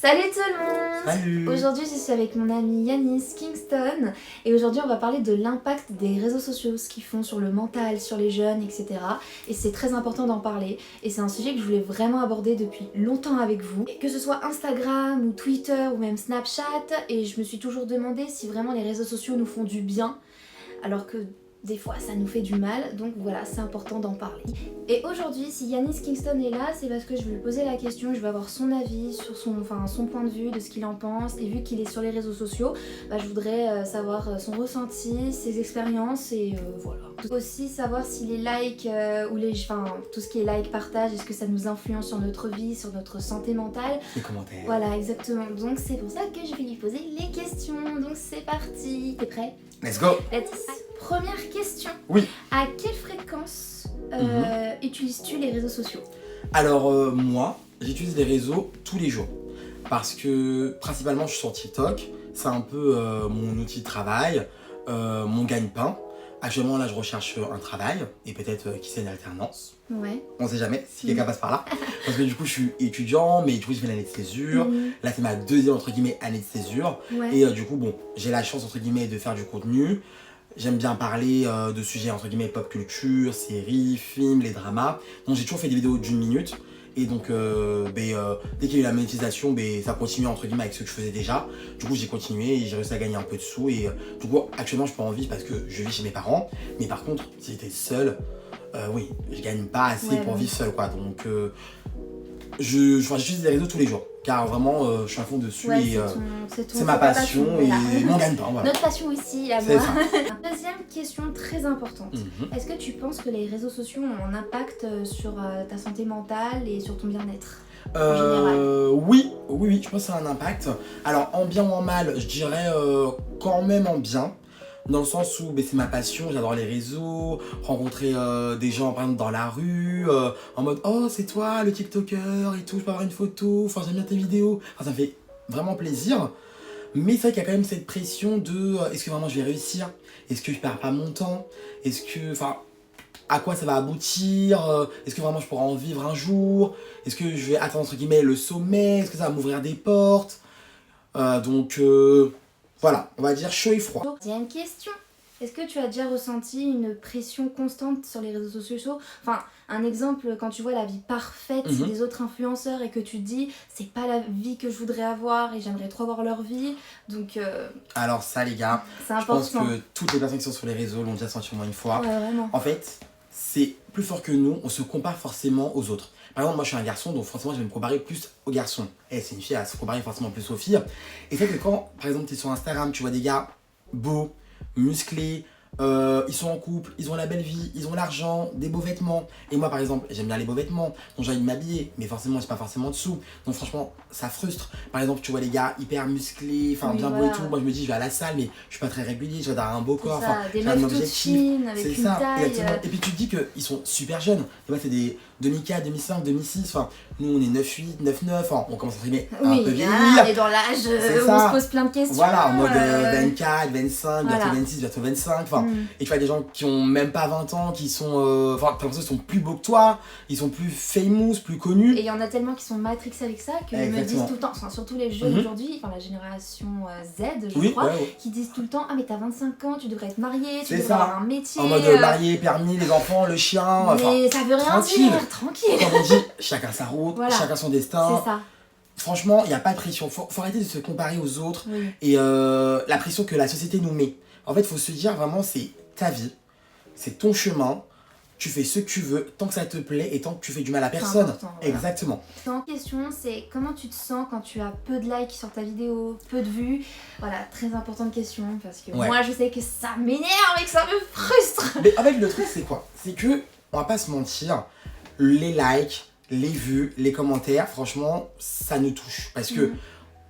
Salut tout le monde! Salut! Aujourd'hui je suis avec mon ami Yanis Kingston et aujourd'hui on va parler de l'impact des réseaux sociaux, ce qu'ils font sur le mental, sur les jeunes, etc. Et c'est très important d'en parler et c'est un sujet que je voulais vraiment aborder depuis longtemps avec vous. Et que ce soit Instagram ou Twitter ou même Snapchat, et je me suis toujours demandé si vraiment les réseaux sociaux nous font du bien alors que des fois ça nous fait du mal, donc voilà, c'est important d'en parler. Et aujourd'hui, si Yanis Kingston est là, c'est parce que je vais lui poser la question, je vais avoir son avis sur son point de vue, de ce qu'il en pense, et vu qu'il est sur les réseaux sociaux, je voudrais savoir son ressenti, ses expériences, et voilà. Aussi savoir si les likes, tout ce qui est like, partage, est-ce que ça nous influence sur notre vie, sur notre santé mentale. Les commentaires. Voilà, exactement. Donc c'est pour ça que je vais lui poser les questions, donc c'est parti. T'es prêt? Let's go! Let's. Première question. Oui. À quelle fréquence utilises-tu les réseaux sociaux? Alors moi, j'utilise les réseaux tous les jours. Parce que principalement je suis sur TikTok. C'est un peu mon outil de travail, mon gagne-pain. Actuellement là je recherche un travail et peut-être qui sait une alternance. Ouais. On sait jamais si quelqu'un passe par là. Parce que du coup je suis étudiant, mais du coup je fais l'année de césure. Là c'est ma deuxième entre guillemets année de césure. Ouais. Et du coup bon, j'ai la chance entre guillemets de faire du contenu. J'aime bien parler de sujets entre guillemets pop culture, séries, films, les dramas. Donc j'ai toujours fait des vidéos d'1 minute. Et donc dès qu'il y a eu la monétisation, ça continue entre guillemets avec ce que je faisais déjà. Du coup j'ai continué et j'ai réussi à gagner un peu de sous. Et du coup actuellement je peux en vivre parce que je vis chez mes parents. Mais par contre si j'étais seul, oui, je gagne pas assez pour vivre seul quoi. Donc j'utilise les réseaux tous les jours. Car vraiment je suis à fond dessus et c'est ma passion et mon gagne-pain. Voilà. Notre passion aussi, la C'est moi. ça. Deuxième question très importante. Est-ce que tu penses que les réseaux sociaux ont un impact sur ta santé mentale et sur ton bien-être en général? Oui, je pense que ça a un impact. Alors en bien ou en mal, je dirais quand même en bien. Dans le sens où c'est ma passion, j'adore les réseaux, rencontrer des gens par exemple dans la rue, en mode oh c'est toi le TikToker et tout, je peux avoir une photo, enfin j'aime bien tes vidéos, enfin, ça me fait vraiment plaisir. Mais c'est vrai qu'il y a quand même cette pression de est-ce que vraiment je vais réussir, est-ce que je perds pas mon temps, est-ce que, enfin, à quoi ça va aboutir, est-ce que vraiment je pourrai en vivre un jour, est-ce que je vais atteindre entre guillemets le sommet, est-ce que ça va m'ouvrir des portes, voilà, on va dire chaud et froid. Deuxième question. Est-ce que tu as déjà ressenti une pression constante sur les réseaux sociaux? Enfin, un exemple, quand tu vois la vie parfaite des autres influenceurs et que tu te dis c'est pas la vie que je voudrais avoir et j'aimerais trop avoir leur vie. Donc alors ça les gars, c'est je pense important. que toutes les personnes qui sont sur les réseaux l'ont déjà senti au moins une fois. Ouais, vraiment. En fait, c'est plus fort que nous, on se compare forcément aux autres. Par exemple, moi je suis un garçon, donc forcément je vais me comparer plus aux garçons. Et c'est une fille, à se comparer forcément plus aux filles. Et c'est que quand, par exemple, tu es sur Instagram, tu vois des gars beaux, musclés, ils sont en couple, ils ont la belle vie, ils ont l'argent, des beaux vêtements. Et moi par exemple, j'aime bien les beaux vêtements, donc j'ai envie de m'habiller, mais forcément j'ai pas forcément de sous. Donc franchement, ça frustre. Par exemple, tu vois les gars hyper musclés, enfin bien beaux et tout. Moi je me dis, je vais à la salle, mais je suis pas très régulier, je vais avoir un beau corps. Ça, des meufs toutes fines, avec une taille. Et puis tu te dis qu'ils sont super jeunes. Et moi c'est des 2004, 2005, 2006. Enfin, nous on est 9-8, 9-9, enfin, on commence à s'aimer un peu vieillir. On est dans l'âge où on se pose plein de questions. Voilà, en mode 24, 25, voilà. bientôt 26, bientôt 25. Enfin, et tu vois des gens qui ont même pas 20 ans, qui sont. Enfin, t'as l'impression qu'ils sont plus beaux que toi, ils sont plus famous, plus connus. Et il y en a tellement qui sont matrixés avec ça qu'ils me disent tout le temps, enfin, surtout les jeunes aujourd'hui, enfin la génération Z, je crois, qui disent tout le temps ah mais t'as 25 ans, tu devrais être marié, tu devrais avoir un métier. En mode marié, permis, les enfants, le chien. Mais ça veut rien dire, tranquille. Comme on dit, chacun sa route, chacun son destin. C'est ça. Franchement, il n'y a pas de pression. Faut arrêter de se comparer aux autres et la pression que la société nous met. En fait, il faut se dire vraiment, c'est ta vie, c'est ton chemin. Tu fais ce que tu veux, tant que ça te plaît et tant que tu fais du mal à personne. Voilà. Exactement. En question, c'est comment tu te sens quand tu as peu de likes sur ta vidéo, peu de vues. Voilà, très importante question parce que moi je sais que ça m'énerve et que ça me frustre. Mais en fait, le truc, c'est quoi? C'est que, on va pas se mentir, les likes, les vues, les commentaires, franchement, ça nous touche. Parce que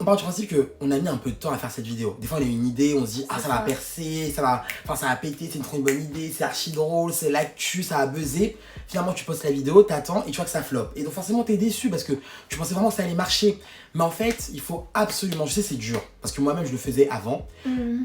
on part du principe qu'on a mis un peu de temps à faire cette vidéo. Des fois, on a une idée, on se dit, ça va percer, ça va péter, c'est une trop une bonne idée, c'est archi drôle, c'est l'actu, ça va buzzer. Finalement, tu postes la vidéo, t'attends et tu vois que ça floppe. Et donc, forcément, t'es déçu parce que tu pensais vraiment que ça allait marcher. Mais en fait, il faut absolument, je sais, c'est dur. Parce que moi-même, je le faisais avant.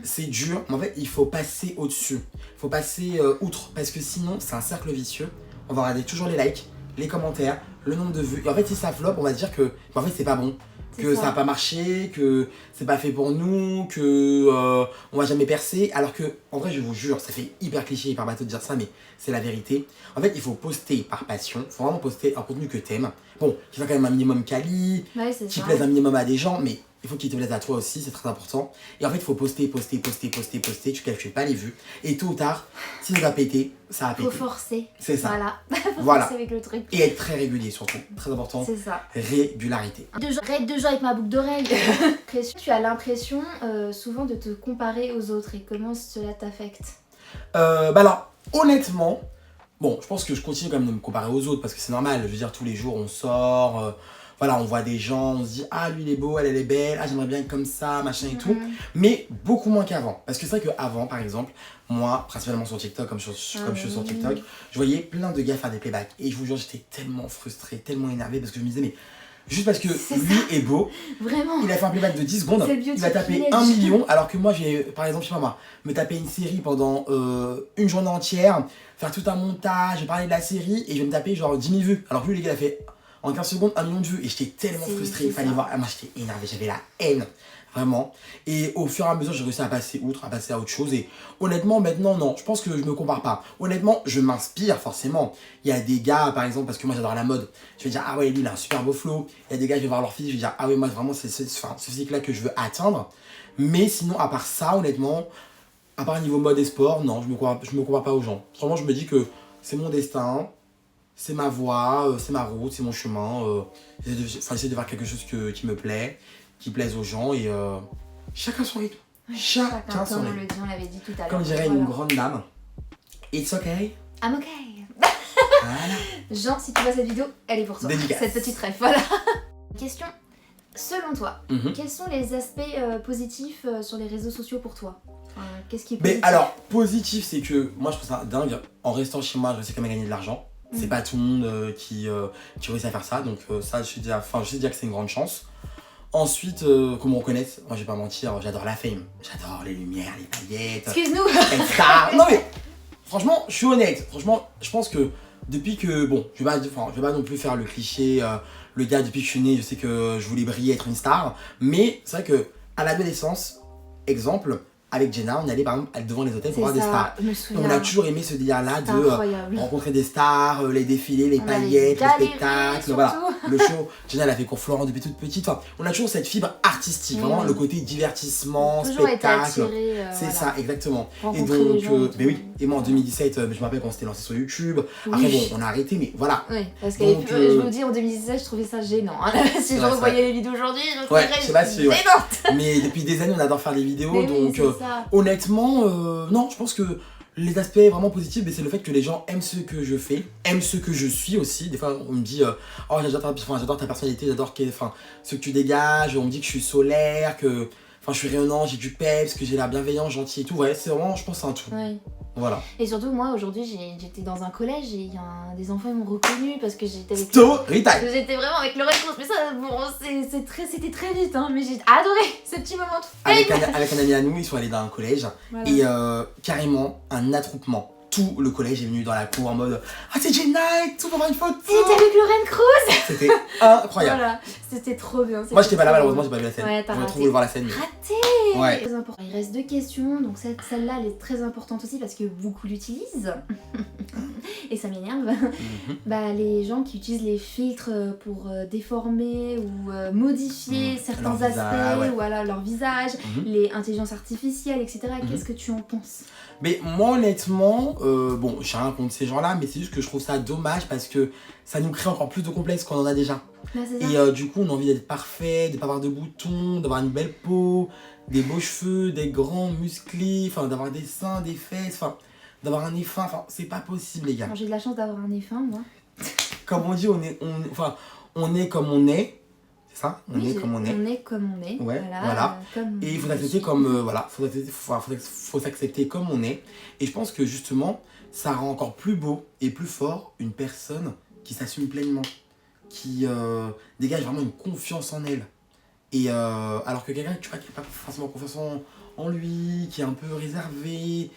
C'est dur, mais en fait, il faut passer au-dessus. Il faut passer outre. Parce que sinon, c'est un cercle vicieux. On va regarder toujours les likes, les commentaires, le nombre de vues. Et en fait, si ça floppe, on va se dire que, en fait, c'est pas bon. que ça n'a pas marché, que c'est pas fait pour nous, que on va jamais percer. Alors que, en vrai, je vous jure, ça fait hyper cliché, hyper bateau de dire ça, mais c'est la vérité. En fait, il faut poster par passion, il faut vraiment poster un contenu que t'aimes. Bon, qui soit quand même un minimum quali, qui plaise un minimum à des gens, mais il faut qu'il te plaise à toi aussi, c'est très important. Et en fait, il faut poster, tu calcules pas les vues. Et tôt ou tard, si ça va péter, ça va péter. Faut forcer. C'est ça. Voilà. Faut voilà. forcer avec le truc. Et être très régulier surtout, très important. C'est ça. Régularité. Arrête de jouer avec ma boucle d'oreille. Tu as l'impression souvent de te comparer aux autres et comment cela t'affecte? Alors, honnêtement, bon, je pense que je continue quand même de me comparer aux autres parce que c'est normal. Je veux dire, tous les jours on sort, voilà, on voit des gens, on se dit ah lui il est beau, elle est belle, ah j'aimerais bien être comme ça, machin et tout. Mais beaucoup moins qu'avant. Parce que c'est vrai qu'avant, par exemple, moi, principalement sur TikTok, comme je suis sur TikTok, je voyais plein de gars faire des playbacks. Et je vous jure, j'étais tellement frustrée, tellement énervée parce que je me disais mais juste parce que lui est beau, vraiment, il a fait un playback de 10 secondes, il va taper 1 million, alors que moi, j'ai, par exemple, je sais pas moi, me taper une série pendant une journée entière, faire tout un montage, parler de la série, et je vais me taper genre 10 000 vues. Alors que lui, les gars, il a fait en 15 secondes 1 million de vues, et j'étais tellement frustrée, il fallait voir, moi j'étais énervé, j'avais la haine, vraiment. Et au fur et à mesure, j'ai réussi à passer outre, à passer à autre chose, et honnêtement, maintenant, non, je pense que je me compare pas. Honnêtement, je m'inspire forcément. Il y a des gars, par exemple, parce que moi j'adore la mode, je vais dire, ah ouais, lui il a un super beau flow. Il y a des gars, je vais voir leur physique, je vais dire, ah ouais, moi vraiment, c'est ce physique-là que je veux atteindre. Mais sinon, à part ça, honnêtement, à part niveau mode et sport, non, je me compare pas aux gens. Vraiment, je me dis que c'est mon destin, c'est ma voie, c'est ma route, c'est mon chemin. Essayer de faire quelque chose qui me plaît, qui plaise aux gens, et chacun son rythme. Chacun son rythme. On l'avait dit tout à l'heure. Comme dirait une grande dame, it's okay. I'm okay. Voilà. Jean, si tu vois cette vidéo, elle est pour toi. Dédicace. Cette petite ref, voilà. Question, selon toi, quels sont les aspects positifs sur les réseaux sociaux pour toi? Qu'est-ce qui est positif? Mais alors, positif, c'est que moi je trouve ça dingue. En restant chez moi, je sais quand même gagner de l'argent. C'est pas tout le monde qui réussit à faire ça. Donc ça, je sais dire que c'est une grande chance. Ensuite, comment on connaît, moi je vais pas mentir, j'adore la fame. J'adore les lumières, les paillettes. Excuse-nous. Être star. Non mais, franchement, je suis honnête. Franchement, je pense que depuis que, bon, je vais pas non plus faire le cliché, le gars depuis que je suis né, je sais que je voulais briller, être une star. Mais c'est vrai que à l'adolescence, exemple, avec Jenna, on allait par exemple devant les hôtels pour voir des stars. On a toujours aimé ce délire-là de rencontrer des stars, les défilés, les paillettes, les spectacles, voilà, le show. Jenna, elle a fait cours Florent depuis toute petite. Enfin, on a toujours cette fibre artistique, vraiment le côté divertissement, toujours spectacle. C'est ça, exactement. Et donc, ben oui. Et moi en 2017, je me rappelle quand on s'était lancé sur YouTube. Après, bon, on a arrêté, mais voilà. Oui, parce que je vous dis, en 2017, je trouvais ça gênant. Si je revoyais les vidéos aujourd'hui, je me dirais, mais depuis des années, on adore faire des vidéos, donc honnêtement, non, je pense que les aspects vraiment positifs, c'est le fait que les gens aiment ce que je fais, aiment ce que je suis aussi. Des fois, on me dit, oh, j'adore ta personnalité, j'adore ce que tu dégages. On me dit que je suis solaire, que je suis rayonnant, j'ai du peps, que j'ai la bienveillance, gentil et tout. Ouais, c'est vraiment, je pense, c'est un tout. Oui. Voilà. Et surtout, moi, aujourd'hui, j'étais dans un collège et des enfants ils m'ont reconnu parce que j'étais avec j'étais vraiment avec le réponse. Mais ça, bon, c'était très vite, hein, mais j'ai adoré ce petit moment de fame. Avec un ami à nous, ils sont allés dans un collège, voilà. Et carrément, un attroupement. Tout le collège est venu dans la cour en mode ah c'est Jenna et tout pour avoir une photo. C'était avec Lorraine Cruz. C'était incroyable. Voilà, c'était trop bien. Moi j'étais pas là malheureusement, j'ai pas vu la scène. Ouais, t'as raté. Je vais voir la scène. Raté. Ouais. Très important. Il reste 2 questions, donc celle-là elle est très importante aussi parce que beaucoup l'utilisent et ça m'énerve. Bah les gens qui utilisent les filtres pour déformer ou modifier certains aspects ou alors leur visage, les intelligences artificielles, etc. Qu'est-ce que tu en penses? Mais moi honnêtement, bon, j'ai rien contre ces gens-là, mais c'est juste que je trouve ça dommage parce que ça nous crée encore plus de complexes qu'on en a déjà. Bah, et du coup, on a envie d'être parfait, de pas avoir de boutons, d'avoir une belle peau, des beaux cheveux, des grands musclés, enfin d'avoir des seins, des fesses, enfin d'avoir un nez fin, enfin c'est pas possible les gars. J'ai de la chance d'avoir un nez fin moi. Comme on dit, on est comme on est. Ça, on est comme on est. On est comme on est. Ouais, voilà. Et il faut s'accepter comme voilà, faut s'accepter comme on est. Et je pense que justement, ça rend encore plus beau et plus fort une personne qui s'assume pleinement, qui dégage vraiment une confiance en elle. Et alors que quelqu'un, tu vois, qui n'a pas forcément confiance en lui, qui est un peu réservé,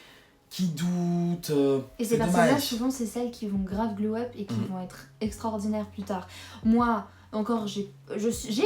qui doute. Et ces personnes-là, souvent, c'est celles qui vont grave glow up et qui vont être extraordinaires plus tard. Moi, Encore, j'ai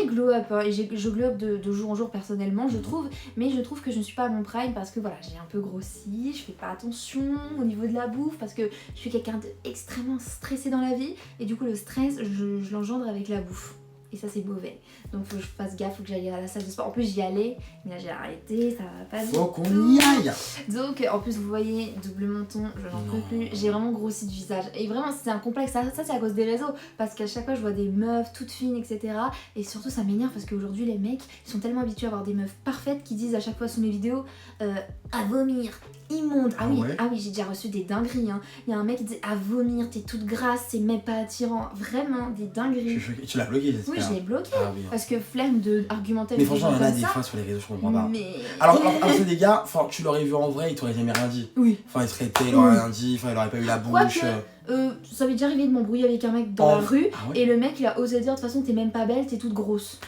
glow up, hein, et je glow up de jour en jour personnellement, je trouve, mais je trouve que je ne suis pas à mon prime parce que voilà, j'ai un peu grossi, je fais pas attention au niveau de la bouffe parce que je suis quelqu'un d'extrêmement stressé dans la vie et du coup le stress, je l'engendre avec la bouffe. Et ça c'est mauvais. Donc faut que je fasse gaffe, faut que j'aille à la salle de sport. En plus j'y allais, mais là j'ai arrêté, ça va pas du tout. Faut qu'on y aille. Donc en plus vous voyez, double menton, je n'en peux plus. J'ai vraiment grossi du visage. Et vraiment c'est un complexe, ça c'est à cause des réseaux. Parce qu'à chaque fois je vois des meufs toutes fines, etc. Et surtout ça m'énerve parce qu'aujourd'hui les mecs, ils sont tellement habitués à avoir des meufs parfaites qui disent à chaque fois sous mes vidéos à vomir, immonde. Ah oui, j'ai déjà reçu des dingueries. Hein. Il y a un mec qui dit à vomir, t'es toute grasse, c'est même pas attirant. Vraiment des dingueries. Tu l'as bloqué, j'espère. Oui, je l'ai bloqué. Ah, oui. Parce que flemme d'argumenter mais avec des gens franchement, il y en a comme des ça. fois sur les réseaux, je comprends pas. Mais... Alors c'est des gars, tu l'aurais vu en vrai, il t'aurait jamais rien dit. Oui. Enfin, il serait été, il aurait rien dit, il aurait pas eu la bouche. Ça m'est déjà arrivé de m'embrouiller avec un mec dans la rue, ouais. et le mec il a osé dire de toute façon t'es même pas belle, t'es toute grosse.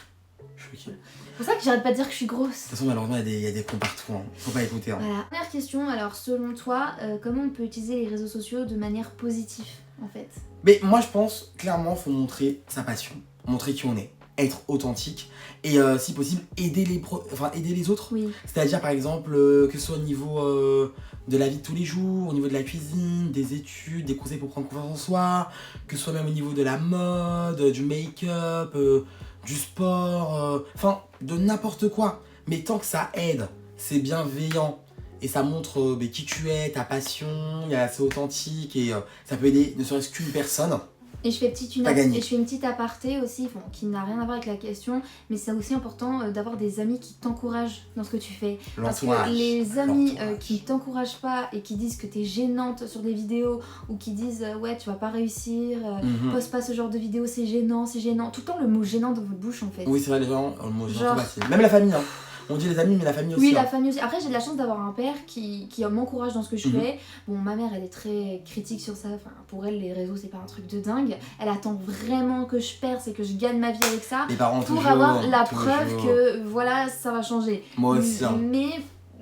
C'est pour ça que j'arrête pas de dire que je suis grosse. De toute façon, malheureusement, il y a des cons partout, hein. Faut pas écouter. Hein. Voilà. Première question, alors selon toi, comment on peut utiliser les réseaux sociaux de manière positive en fait? Mais moi je pense, clairement, faut montrer sa passion, montrer qui on est, être authentique et si possible aider les autres. Oui. C'est-à-dire par exemple que ce soit au niveau de la vie de tous les jours, au niveau de la cuisine, des études, des conseils pour prendre confiance en soi, que ce soit même au niveau de la mode, du make-up, du sport, enfin de n'importe quoi. Mais tant que ça aide, c'est bienveillant et ça montre qui tu es, ta passion, c'est authentique et ça peut aider ne serait-ce qu'une personne. Et je fais une petite aparté aussi, bon, qui n'a rien à voir avec la question, mais c'est aussi important d'avoir des amis qui t'encouragent dans ce que tu fais. Parce que les amis qui t'encouragent pas et qui disent que t'es gênante sur des vidéos ou qui disent ouais tu vas pas réussir, poste pas ce genre de vidéo, c'est gênant, tout le temps le mot gênant dans votre bouche en fait. Oui c'est vrai les gens, le mot gênant, même la famille hein. On dit les amis, mais la famille aussi. Oui, la famille aussi. Après, j'ai de la chance d'avoir un père qui m'encourage dans ce que je fais. Bon, ma mère, elle est très critique sur ça. Enfin, pour elle, les réseaux, c'est pas un truc de dingue. Elle attend vraiment que je perce et que je gagne ma vie avec ça. Les parents, pour avoir la preuve que, voilà, ça va changer. Moi aussi. Hein. Mais...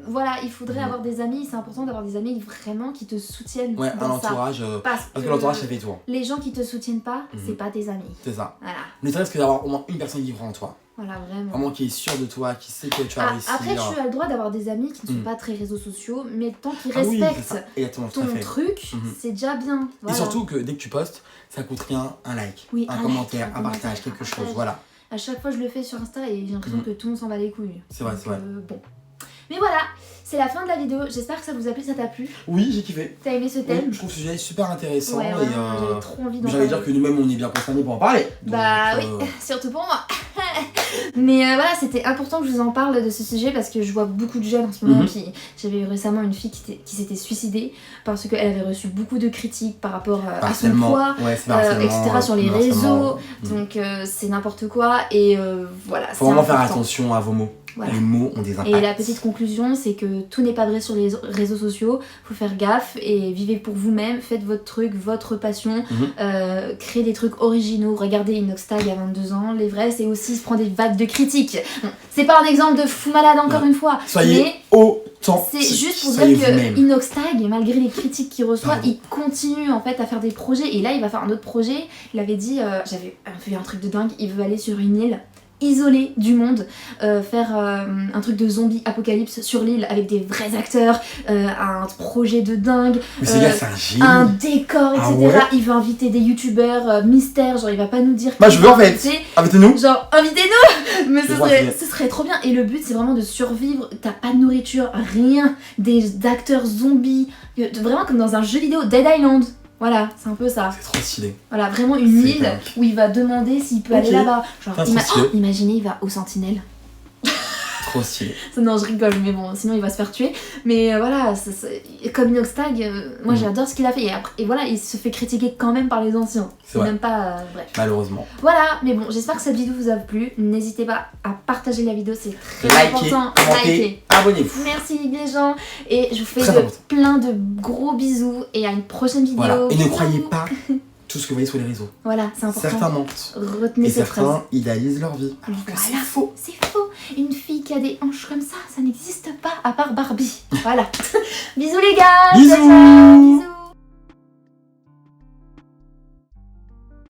voilà, il faudrait avoir des amis, c'est important d'avoir des amis vraiment qui te soutiennent. Ouais, dans un entourage. Parce que l'entourage, ça fait tout. Les gens qui te soutiennent pas, c'est pas tes amis. C'est ça. Voilà. Ne serait-ce que d'avoir au moins une personne qui croit en toi. Voilà, vraiment. Vraiment qui est sûre de toi, qui sait que tu vas réussir. Après, tu as le droit d'avoir des amis qui ne sont pas très réseaux sociaux, mais tant qu'ils respectent ton truc, c'est déjà bien. Voilà. Et surtout que dès que tu postes, ça coûte rien, un like, un commentaire, un partage, quelque chose, voilà. À chaque fois, je le fais sur Insta et j'ai l'impression que tout le monde s'en bat les couilles. C'est vrai, c'est vrai. Bon. Mais voilà, c'est la fin de la vidéo. J'espère que ça vous a plu, ça t'a plu. Oui, j'ai kiffé. T'as aimé ce thème? Je trouve ce sujet super intéressant. Ouais, j'avais trop envie d'en parler. J'allais dire que nous-mêmes, on est bien concernés pour en parler. Bah oui, surtout pour moi. Mais voilà, c'était important que je vous en parle de ce sujet parce que je vois beaucoup de jeunes en ce moment qui... J'avais eu récemment une fille qui s'était suicidée parce qu'elle avait reçu beaucoup de critiques par rapport à son poids, etc. sur les réseaux. Donc c'est n'importe quoi et voilà. Faut vraiment faire attention à vos mots. Voilà. Les mots ont des impacts. Et la petite conclusion, c'est que tout n'est pas vrai sur les réseaux sociaux. Faut faire gaffe et vivez pour vous-même. Faites votre truc, votre passion. Créez des trucs originaux. Regardez Inoxtag à 22 ans. Les vrais, c'est aussi se prendre des vagues de critiques. Bon, c'est pas un exemple de fou malade encore une fois. Soyez autant. C'est juste pour dire que Inoxtag, malgré les critiques qu'il reçoit, il continue en fait à faire des projets. Et là, il va faire un autre projet. Il avait dit, j'avais fait un truc de dingue. Il veut aller sur une île isolé du monde, faire un truc de zombie apocalypse sur l'île avec des vrais acteurs, un projet de dingue, un décor, etc. Ouais. Il veut inviter des youtubeurs mystères, genre il va pas nous dire. Bah je veux en fait, invitez-nous. Genre invitez-nous. Mais ce serait trop bien. Et le but c'est vraiment de survivre. T'as pas de nourriture, rien, des acteurs zombies, vraiment comme dans un jeu vidéo, Dead Island. Voilà, c'est un peu ça. C'est trop stylé. Voilà, vraiment une île où il va demander s'il peut aller là-bas. Genre, imaginez, il va aux Sentinelles. Trop stylé. Non, je rigole, mais bon, sinon il va se faire tuer. Mais voilà, comme Inoxtag, moi j'adore ce qu'il a fait. Et voilà, il se fait critiquer quand même par les anciens. C'est même pas... bref. Malheureusement. Voilà, mais bon, j'espère que cette vidéo vous a plu. N'hésitez pas à partager la vidéo, c'est très important. Likez, abonnez-vous. Merci les gens. Et je vous fais plein de gros bisous. Et à une prochaine vidéo. Voilà. Et ne croyez pas tout ce que vous voyez sur les réseaux. Voilà, c'est important. Certains mentent. Retenez cette phrase. Certains idéalisent leur vie. Alors que c'est faux. C'est faux. Une fille qui a des hanches comme ça n'existe pas à part Barbie. Voilà. Bisous les gars. Bisous. Ciao, ciao. Bisous.